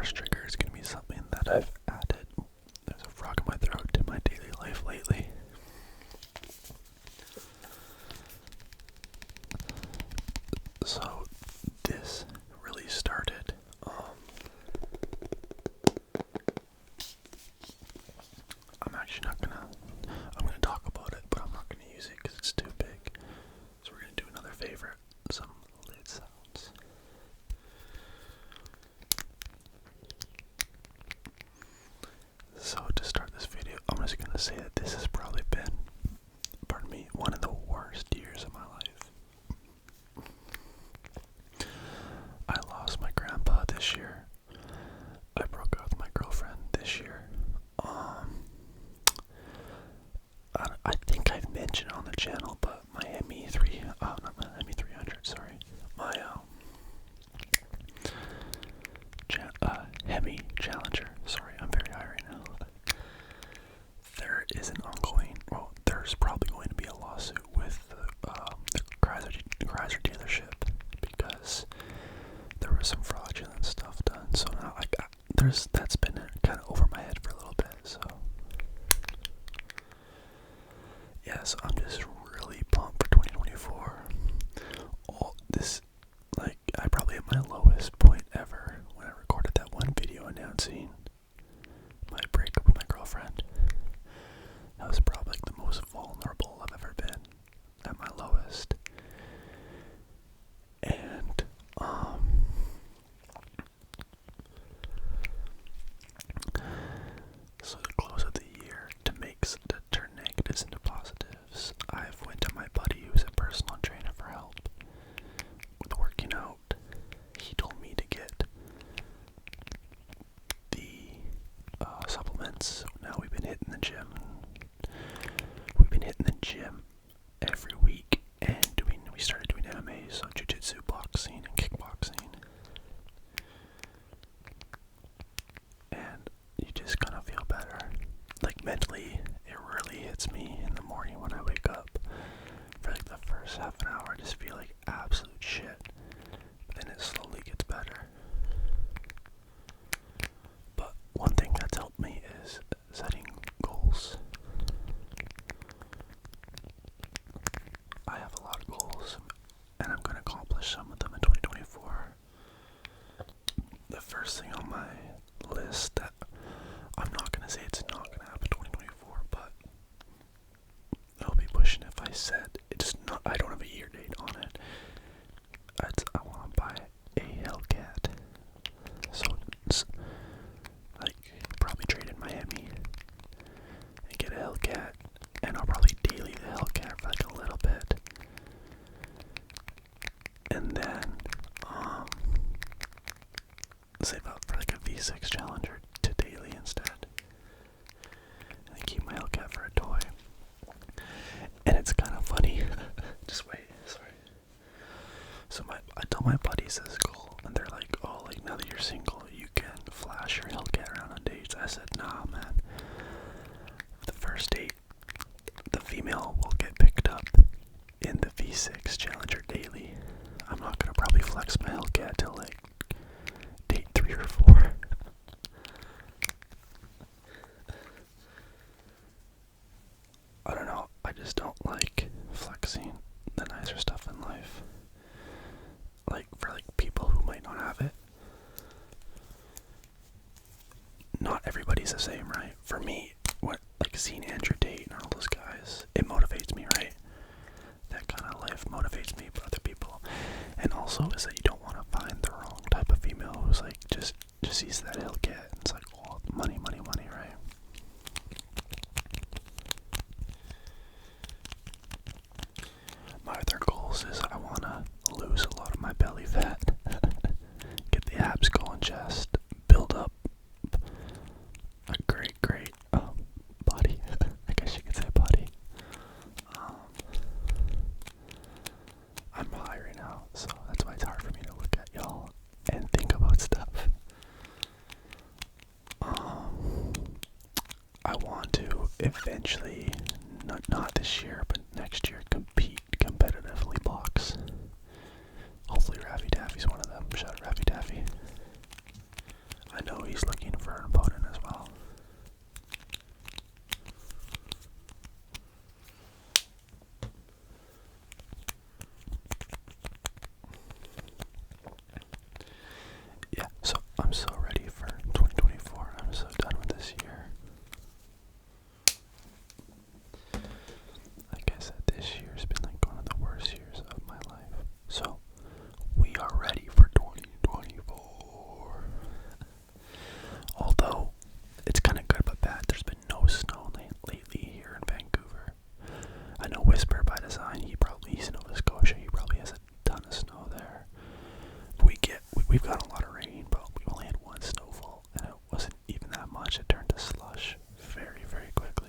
first trigger is going to be something that I've added. There's a frog in my throat to my daily life lately. So this really started. I'm actually not gonna. I'm gonna talk about it, but I'm not gonna use it because it's too big. So we're gonna do another favorite, some lid sounds. So to start this video, I'm just gonna say that this has probably been, pardon me, one of the worst years of my life. I lost my grandpa this year. I broke up with my girlfriend this year. I think I've mentioned on the channel, but my not my ME300, sorry, my Hemi Challenger. Sorry, I'm very high right now. There's probably going to be a lawsuit with the Chrysler dealership because there was some fraudulent stuff done. So now that's been kind of over my head for a little bit. So yeah, so I'm just really pumped for 2024. I probably hit my lowest point ever when I recorded that one video announcing my breakup with my girlfriend. That was probably like the most vulnerable I've ever been, at my lowest. And so to close out the year, to turn negatives into positives, I've went to my buddy who's a personal trainer for help with working out. He told me to get the supplements. Now we've been hitting the gym. Every week, and we started doing MMA, so jiu-jitsu, boxing, and kickboxing. And you just kind of feel better. Like mentally, it really hits me in the morning when I wake up. For like the first half an hour, I just feel like absolute shit. But then it slowly gets better. But one thing that's helped me is setting goals. I have a lot of goals, and I'm going to accomplish some of them in 2024. The first thing on my list that I'm not going to say it's not going to happen in 2024, but I'll be pushing if I said it's not. I don't have a year date on it. I want to buy a Hellcat. So it's like probably trade in Miami and get a Hellcat, and I'll probably daily the Hellcat for like a little bit. And then save up for like a V6 Challenger to daily instead. And then keep my Hellcat for a toy. And it's kind of funny. Just wait, sorry. So I told my buddies this goal, and they're like, oh, like now that you're single, you can flash your Hellcat around on dates. I said, nah, man. The first date, the female will get picked up in the V6 Challenger daily. I'm not gonna probably flex my Hellcat till like date 3 or 4. I don't know, I just don't like flexing the nicer stuff in life. Like for like people who might not have it. Not everybody's the same, right? For me, like seeing Andrew Tate and all those guys, it motivates me, right? That kind of life motivates me, but other people. And also is that you don't want to find the wrong type of female who's like just sees that Hellcat and it's like, oh, money, money, money, right? My other goals is I want to lose a lot of my belly fat, get the abs going, chest, build up a great body. I guess you could say body. I'm high right now, so that's why it's hard for me to look at y'all and think about stuff. I want to eventually, not this year, but next year, compete competitively box. Hopefully Raffy Taffy's one of them. Shout out Raffy Taffy. I know Yeah, so I'm so ready for 2024. I'm so done with this year. Like I said, this year's been like one of the worst years of my life. So, we are ready for 2024. Although, it's kind of good but bad. There's been no snow lately here in Vancouver. I know Whisper by Design, he's in Nova Scotia, he probably has a ton of snow there. But we've got a lot of rain, but we only had one snowfall, and it wasn't even that much. It turned to slush very, very quickly.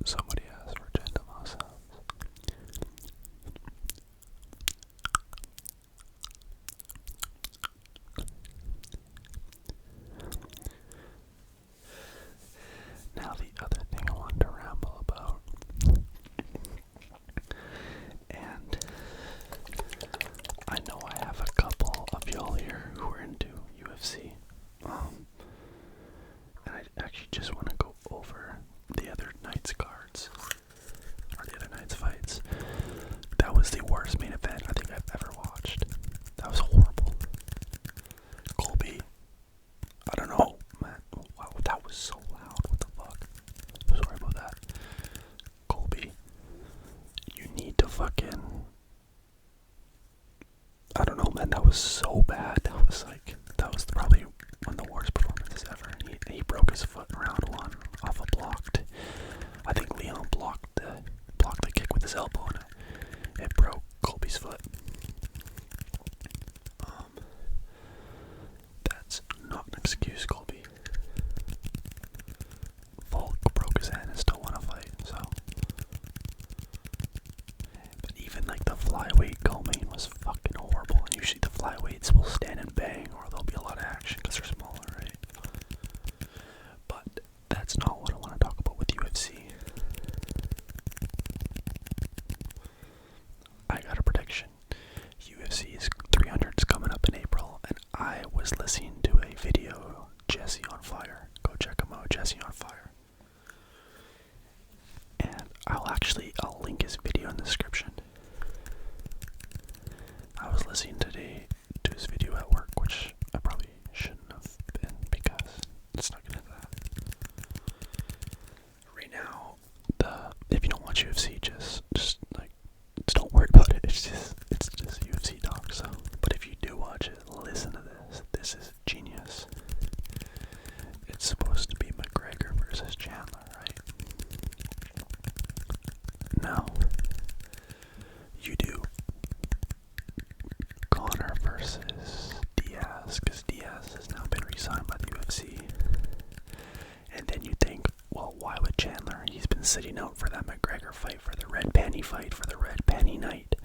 Somebody asked for gentle mouse sounds. Now the other thing I wanted to ramble about, and I know I have a couple of y'all here who are into UFC, and I actually just want to go over the other night's cards, or the other night's fights. That was the worst main event I think I've ever watched. That was horrible. Colby, I don't know, man. Wow, that was so loud. What the fuck? Sorry about that. Colby, you need to fucking... I don't know, man. That was so bad. That was probably one of the worst performances ever. He broke his foot in round one off a blocked... I think Leon blocked the kick with his elbow, and it broke Colby's foot. That's not an excuse, Colby. Volk broke his hand and still won a fight, so. But even like the flyweight co-main was fucking horrible. And usually the flyweights will stand and bang, or there'll be a lot of action because they're smaller, right? But that's not what I want to talk about with UFC. I got a prediction. UFC's 300's coming up in April, and I was listening to a video, Jesse on Fire. Go check him out, Jesse on Fire. And I'll link his video in the description. I was listening today to his video at work, which I probably shouldn't have been because it's not gonna that. Right now, if you don't watch UFC, just don't worry about it. It's just UFC talk. So, but if you do watch it, listen to this. This is genius. It's supposed to be McGregor versus Chandler, right? No, you do Conor versus Diaz, because Diaz has now been re-signed by the UFC. And then you think, well, why would Chandler? He's been sitting out for that McGregor fight, for the red panty fight, for the red panty night.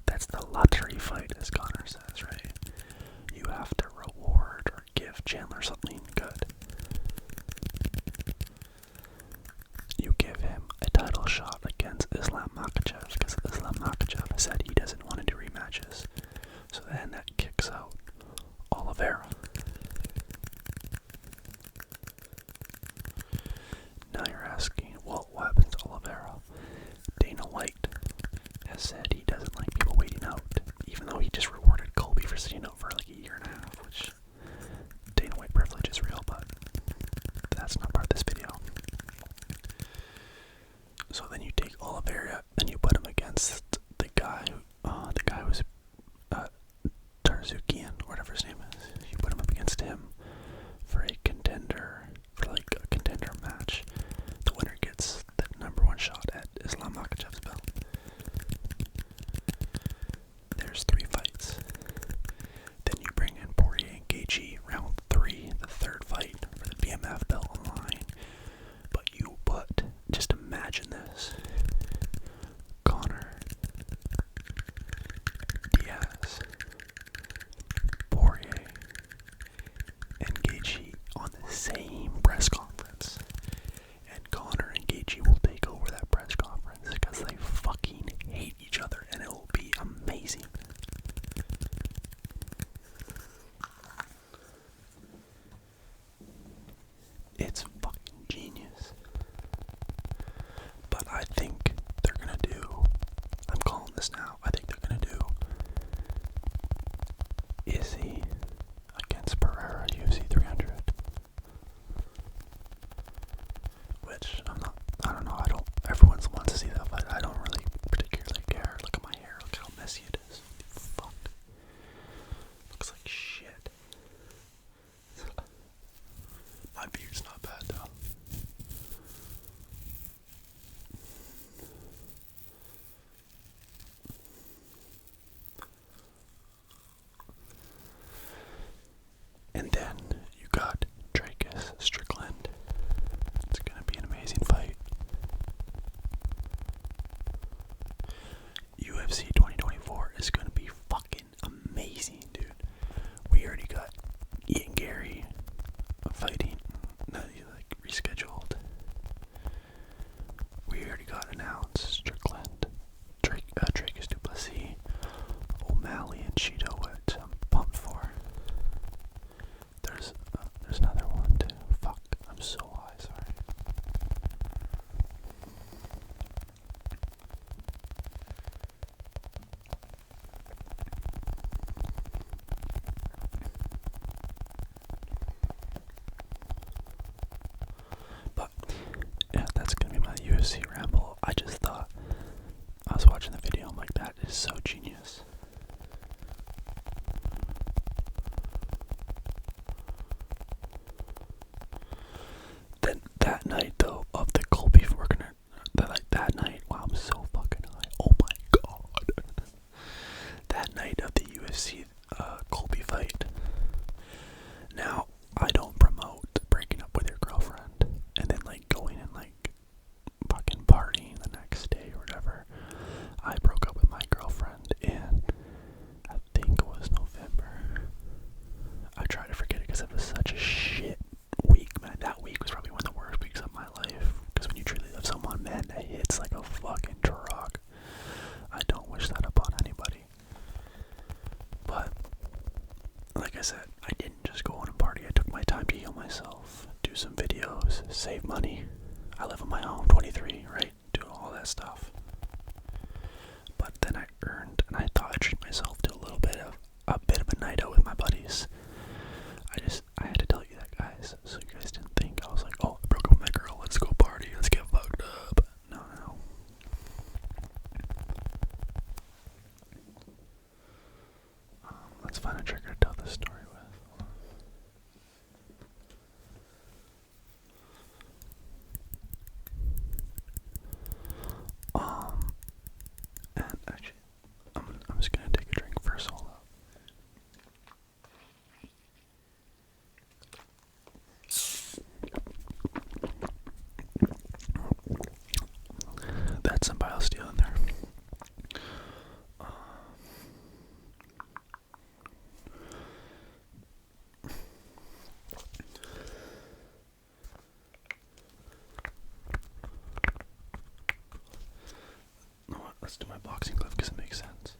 That's the lottery fight, as Conor says, right? You have to reward or give Chandler something good. You give him a title shot against Islam Makhachev, because Islam Makhachev said he doesn't want to do rematches. So then that kicks out Oliveira. Now you're asking, well, what happens to Oliveira? Dana White has said he doesn't like people waiting out, even though he just rewarded Colby for sitting out for like a year and a half, which Dana White privilege is real, but that's not part of this video. So then you take Oliveira and you put him against the guy who's Tarzukian, whatever his name is. You put him up against him for a contender match. The winner gets the #1 shot at Islam Makhachev's belt. There's 3 fights. Then you bring in Poirier and Gaethje, round 3, the 3rd fight for the BMF belt online. But you put, just imagine this, Conor, Diaz, Poirier, and Gaethje on the same press conference. And Conor and Gaethje will take over that press conference because they fucking hate each other, and it will be amazing. It's fucking genius. But I let's do my boxing glove because it makes sense.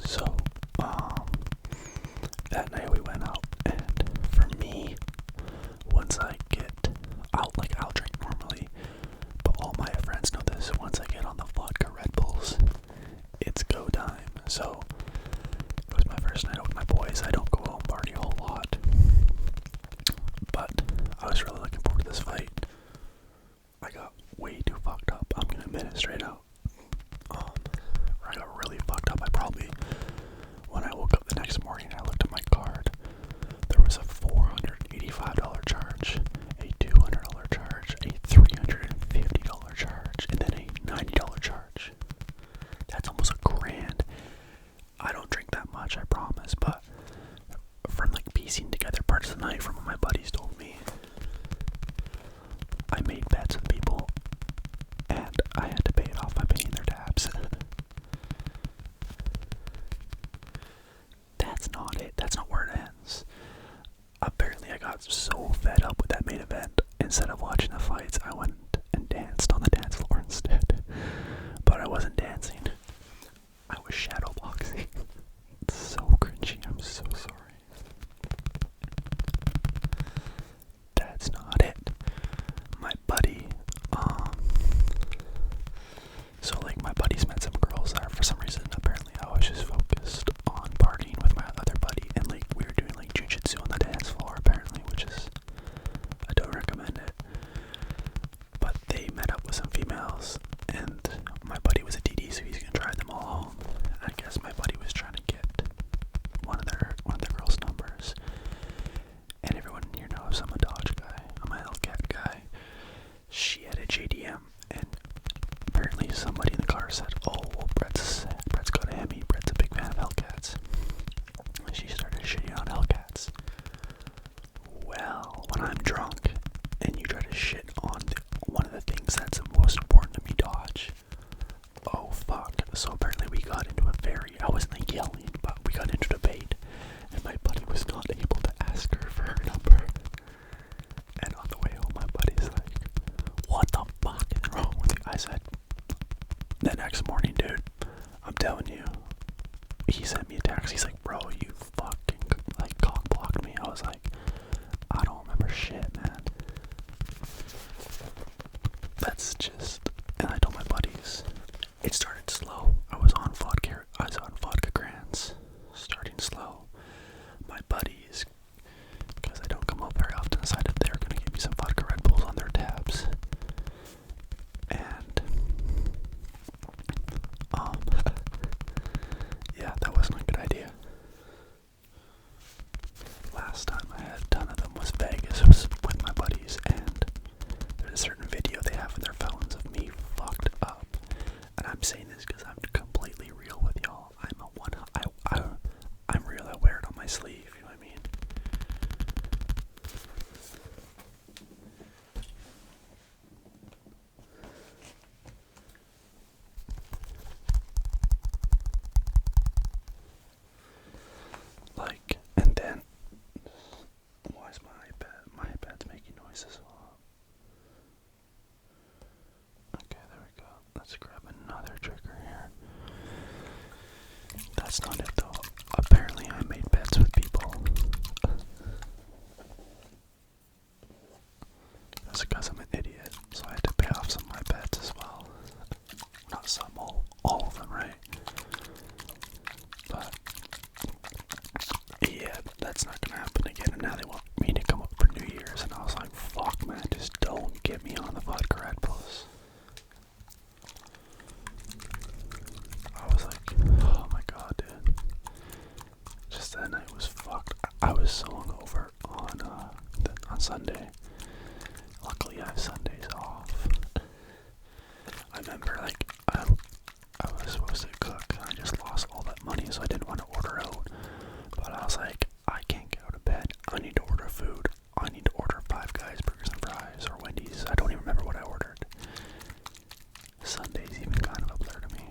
So, that night we went out, and for me, once I get out, like I'll drink normally, but all my friends know this, once I get on the vodka Red Bulls, it's go time. So, it was my first night out with my boys. I don't go out and party a whole lot, but I was really looking forward to this fight. I got way too fucked up. I'm gonna admit it straight out. I got really fucked up. When I woke up the next morning, I looked at my card. There was a $485 charge, a $200 charge, a $350 charge, and then a $90 charge. That's almost $1,000. I don't drink that much, I promise, but from like piecing together parts of the night from what my buddies told me, I made bets with people, and I had to pay it off by paying their tabs. That's not it. That's not where it ends. Apparently, I got so fed up with that main event. Instead of watching the fights, I went and danced on the dance floor instead. But I wasn't dancing. I was shadow boxing. It's so cringy. I'm so sorry. That's not it. My buddy, so like my buddies met some girls there. For some reason, apparently I was just focused on partying with my other buddy, and like we were doing like jujitsu on the dance floor apparently, which is, I don't recommend it. But they met up with some females, and my buddy was a DD, so he's gonna drive them all home. I guess my buddy was trying to get one of their girls' numbers. And everyone here knows I'm a Dodge guy. I'm a Hellcat guy. She had a JDM, and apparently somebody in the car said, "Oh, well, Brett's got a Hemi. Brett's a big fan of Hellcats." And she started shitting on Hellcats. Well, when I'm drunk and you try to shit on one of the things that's the most important to me, Dodge. Oh fuck. So apparently we got into I wasn't like yelling, but we got into a debate, and my buddy was not able to ask her for her number. And on the way home, my buddy's like, "What the fuck is wrong with you?" I said, the next morning, dude, I'm telling you, he sent me a text. He's like, "Bro, you fucking like cock blocked me." I was like, "I don't remember shit, man." That's just, and I told my buddies, it started slow. I was on vodka grants, starting slow. My buddies, because I don't come up very often, decided they were going to give me some vodka Red Bulls on their tabs. And, yeah, that wasn't a good idea. Last time I had a ton of them was Vegas. It was with my buddies, and there's a certain video they have in their phones of me fucked up. And I'm saying this because I'm completely real with y'all. I'm real. I wear it on my sleeve. You know what I mean? Like, and then, why is my iPad's making noises? Okay, there we go. Let's grab another trigger here. That's not it though. Apparently I made bets with people. That's because I'm an idiot, so I had to pay off some of my bets as well. Not some, all of them, right? But yeah, that's not gonna happen again. And now they want me to come up for New Year's, and I was like, "Fuck, man, just don't get me on the vodka Red Bulls." I was like, "Oh my god, dude." Just that night was fucked. I was so hungover on Sunday. Luckily, I have Sundays off. I remember, like, I was supposed to cook, and I just lost all that money, so I didn't want to order out. But I was like, I can't get out of bed. I need to order food. I need to order Five Guys burgers and fries, or Wendy's. I don't even remember what I ordered. Sunday's even kind of a blur to me.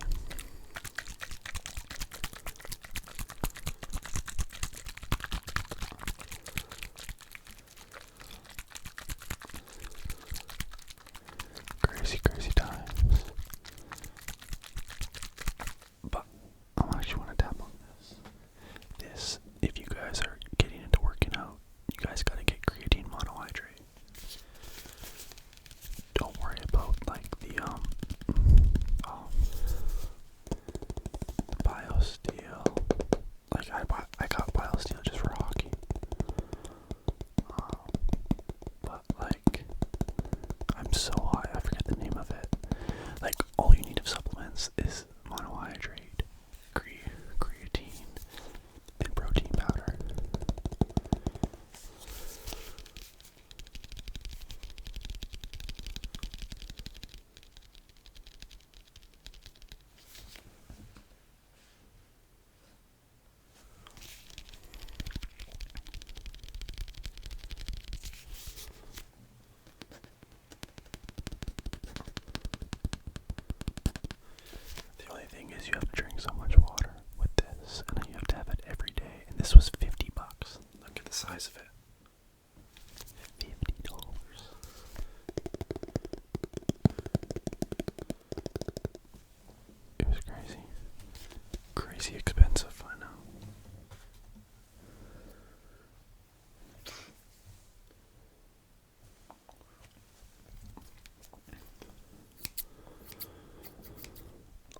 because you have to drink so much water with this, and then you have to have it every day. And this was $50. Look at the size of it. $50. It was crazy. Crazy expensive, I know.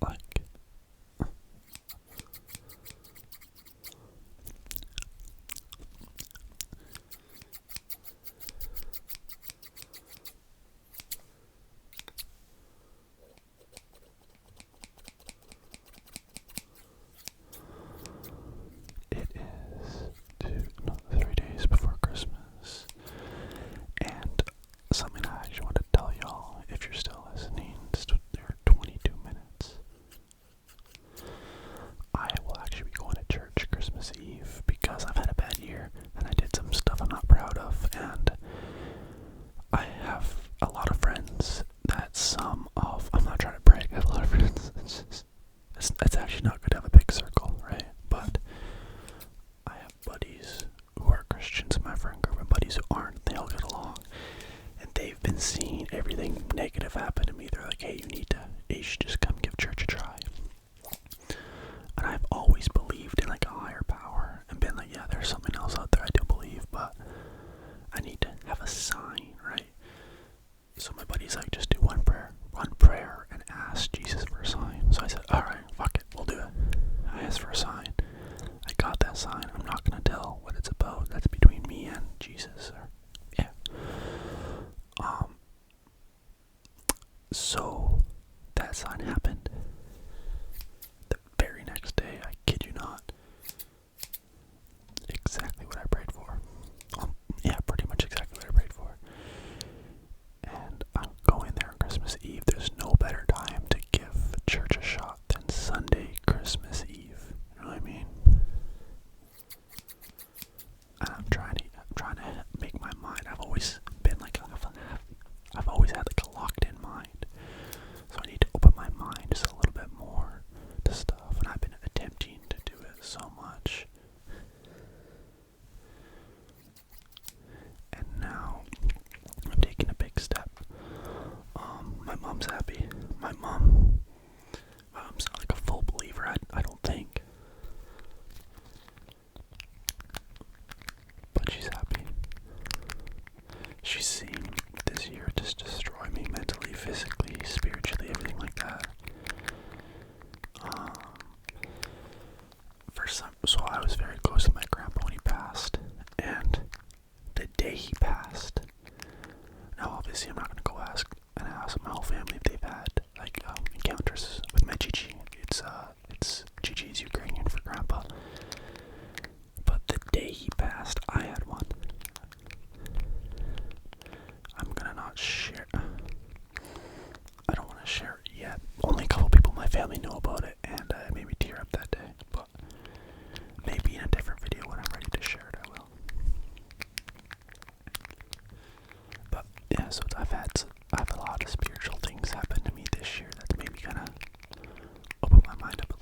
Like, it is 3 days before Christmas, and something I actually want to tell y'all, if you're still listening, there are 22 minutes. I will actually be going to church Christmas Eve because I've had a bad year and I did some stuff I'm not proud of, and I have a lot of friends I'm not trying to brag, I have a lot of friends. It's actually not good to have a big circle, right? But I have buddies who are Christians in my friend group and buddies who aren't. They all get along. And they've been seeing everything negative happen to me. They're like, hey, you should just come give church a try. And I've always believed in like a higher power and been like, yeah, there's something else out there I do believe, but I need to have a sign, right? So my buddy's like, just do one prayer and ask Jesus for a sign. So I said, alright, fuck it, we'll do it. I asked for a sign. I got that sign. I'm not gonna tell what it's about. That's between me and Jesus. Yeah. So that sign happened. The very next day, I kid you not, exactly what I prayed for. Yeah, pretty much exactly what I prayed for. And I'm going there on Christmas Eve. There's no better time to give church a shot than Sunday, Christmas Eve. You know what I mean? And I'm trying to make my mind. I've always been like, I've always had like a locked in mind. So I need to open my mind just a little bit more to stuff. And I've been attempting to do it so much. And now I'm taking a big step. My mom's happy. My mom's not like a full believer, I don't think. But she's happy. She's seen this year just destroy me mentally, physically, spiritually, everything like that. So I was very close to my grandpa when he passed, and the day he passed, now obviously I'm not gonna go ask my whole family if they've had like encounters with my Gigi. It's Gigi's Ukrainian for grandpa. But the day he passed, I had one. I'm gonna not share. I don't want to share it yet. Only a couple people in my family know about it, and it made me tear up that day. But maybe in a different video when I'm ready to share it, I will. But yeah, so I've had a lot of spiritual things happen to me this year that's made me kind of open my mind up